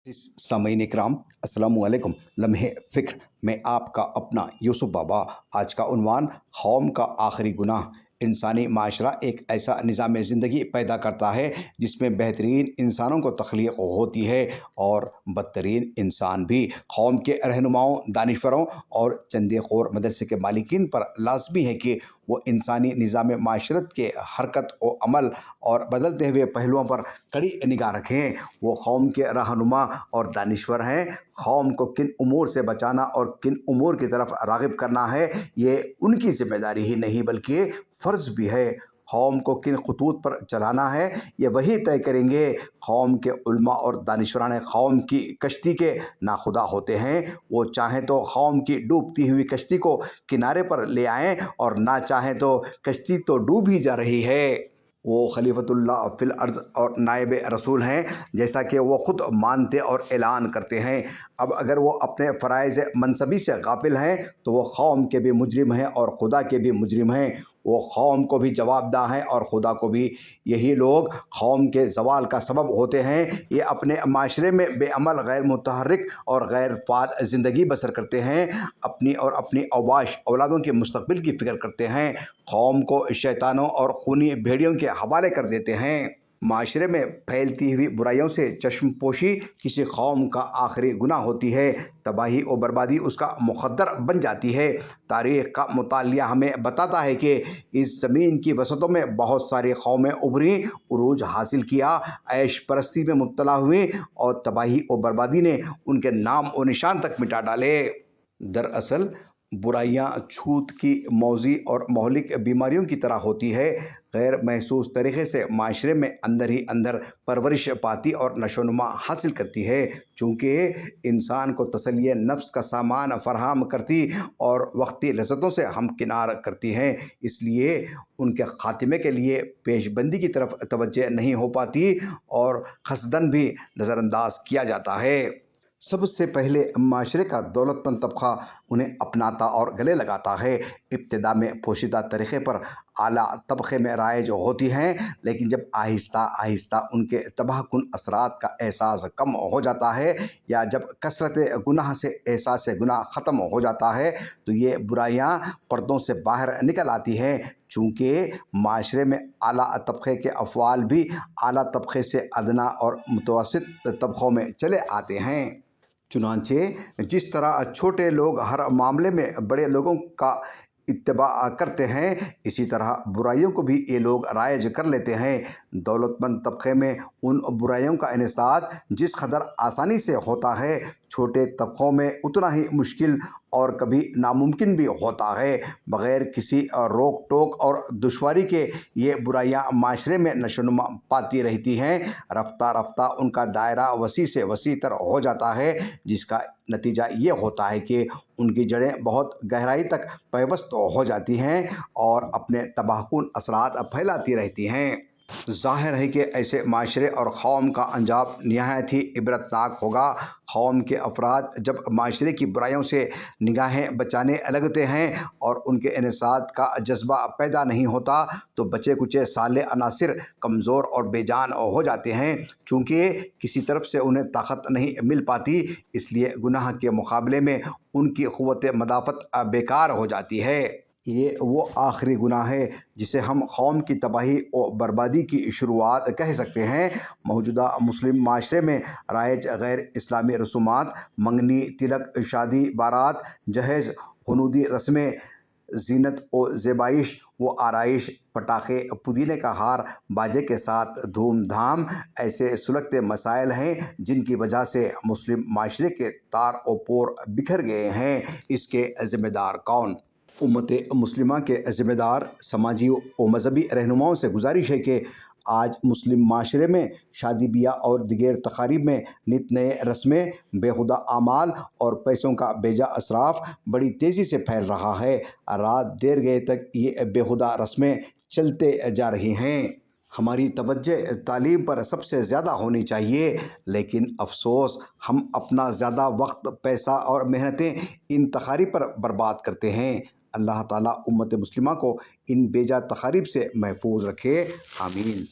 सामीन इकराम अस्सलामु अलैकुम। लम्हे फ़िक्र में आपका अपना यूसुफ बाबा। आज का उन्वान कौम का आखिरी गुनाह। इंसानी माशरा एक ऐसा निज़ाम ज़िंदगी पैदा करता है जिसमें बेहतरीन इंसानों को तख्लीक होती है और बदतरीन इंसान भी। कौम के रहनुमाओं, दानिशवरों और चंदे खोर मदरसे के मालिकीन पर लाज़मी है कि वो इंसानी निज़ाम माशरत के हरकत व अमल और बदलते हुए पहलुओं पर कड़ी निगाह रखें। वो कौम के रहनुमा और दानिशवर हैं। कौम को किन उमूर से बचाना और किन उमूर की तरफ राग़िब करना है, ये उनकी ज़िम्मेदारी ही नहीं बल्कि फ़र्ज़ भी है। कौम को किन खतूत पर चलाना है, ये वही तय करेंगे। कौम के उलमा और दानिशवरान कौम की कश्ती के नाखुदा होते हैं। वो चाहें तो कौम की डूबती हुई कश्ती को किनारे पर ले आएँ और ना चाहें तो कश्ती तो डूब ही जा रही है। वो खलीफतुल्लाह फिल अर्ज़ और नायब रसूल हैं, जैसा कि वो ख़ुद मानते और ऐलान करते हैं। अब अगर वो अपने फ़राइज़ मनसबी से गाफिल हैं तो वो कौम के भी मुजरिम हैं और खुदा के भी मुजरिम हैं। वो कौम को भी जवाबदाह हैं और खुदा को भी। यही लोग कौम के ज़वाल का सबब होते हैं। ये अपने माशरे में बेअमल, गैर मुतहर्रिक और गैर फ़ाल ज़िंदगी बसर करते हैं। अपनी और अपनी औबाश औलादों के मुस्तक़बिल की फ़िक्र करते हैं। कौम को शैतानों और खूनी भेड़ियों के हवाले कर देते हैं। माशरे में फैलती हुई बुराइयों से चश्मपोशी किसी कौम का आखिरी गुनाह होती है। तबाही और बर्बादी उसका मुक़द्दर बन जाती है। तारीख़ का मुतालिया हमें बताता है कि इस ज़मीन की वसतों में बहुत सारी कौमें उभरी, उरूज हासिल किया, ऐश परस्ती में मुब्तला हुई और तबाही और बर्बादी ने उनके नाम और निशान तक मिटा डाले। दरअसल बुराइयाँ छूत की मौजी और महलिक बीमारियों की तरह होती है। गैर महसूस तरीक़े से माशरे में अंदर ही अंदर परवरिश पाती और नशोनुमा हासिल करती है। चूँकि इंसान को तसल्ली नफ्स का सामान फराहम करती और वक्ती लज़्ज़तों से हमकिनार करती हैं, इसलिए उनके ख़ात्मे के लिए पेशबंदी की तरफ तवज्जो नहीं हो पाती और क़स्दन भी नज़रअंदाज किया जाता है। सबसे पहले माशरे का दौलतमंद तबका उन्हें अपनाता और गले लगाता है। इब्तिदा में पोशीदा तरीक़े पर आला तबक़े में राइज होती हैं, लेकिन जब आहिस्ता आहिस्ता उनके तबाहकुन असरात का एहसास कम हो जाता है या जब कसरत गुनाह से एहसास गुनाह ख़त्म हो जाता है तो ये बुराइयाँ पर्दों से बाहर निकल आती हैं। चूँकि माशरे में आला तबक़े के अफ़आल भी आला तबक़े से अदना और मुतवस्सित तबक़ों में चले आते हैं। चुनांचे जिस तरह छोटे लोग हर मामले में बड़े लोगों का इत्तिबा करते हैं, इसी तरह बुराइयों को भी ये लोग राइज कर लेते हैं। दौलतमंद तबक़े में उन बुराइयों का इन्सात जिस कदर आसानी से होता है, छोटे तबक़ों में उतना ही मुश्किल और कभी नामुमकिन भी होता है। बग़ैर किसी रोक टोक और दुश्वारी के ये बुराइयाँ माशरे में नशोनुमा पाती रहती हैं। रफ्ता रफ्ता उनका दायरा वसी से वसी तर हो जाता है, जिसका नतीजा ये होता है कि उनकी जड़ें बहुत गहराई तक पैवस्त हो जाती हैं और अपने तबाहकुन असरात फैलाती रहती हैं। ज़ाहिर है कि ऐसे माशरे और कौम का अंजाम निहायत ही इबरतनाक होगा। कौम के अफराद जब माशरे की बुराइयों से निगाहें बचाने लगते हैं और उनके इन्सात का जज्बा पैदा नहीं होता तो बचे कुचे साले अनासिर कमज़ोर और बेजान हो जाते हैं। चूँकि किसी तरफ से उन्हें ताकत नहीं मिल पाती, इसलिए गुनाह के मुकाबले में उनकी क़ुव्वत मदाफ़त बेकार हो जाती है। ये वो आखिरी गुनाह है जिसे हम कौम की तबाही और बर्बादी की शुरुआत कह सकते हैं। मौजूदा मुस्लिम माशरे में राइज गैर इस्लामी रसूमात, मंगनी, तिलक, शादी, बारात, जहेज़, हुनूदी रस्में, ज़ीनत और ज़ेबाइश व आराइश, पटाखे, पुदीने का हार, बाजे के साथ धूमधाम, ऐसे सुलगते मसाइल हैं जिनकी वजह से मुस्लिम माशरे के तार और पोर बिखर गए हैं। इसके ज़िम्मेदार कौन? उम्मत मुस्लिमा के ज़िम्मेदार समाजी व मजहबी रहनुमाओं से गुजारिश है कि आज मुस्लिम माशरे में शादी ब्याह और दिगर तकारीब में नित नए रस्में, बेहुदा आमाल और पैसों का बेजा असराफ बड़ी तेज़ी से फैल रहा है। रात देर गए तक ये बेहुदा रस्में चलते जा रही हैं। हमारी तवज्जो तालीम पर सबसे ज़्यादा होनी चाहिए, लेकिन अफसोस हम अपना ज़्यादा वक्त, पैसा और मेहनतें इन तकारीब पर बर्बाद करते हैं। अल्लाह ताला उम्मत मुस्लिमा को इन बेजा तकारीब से महफूज रखे। आमीन।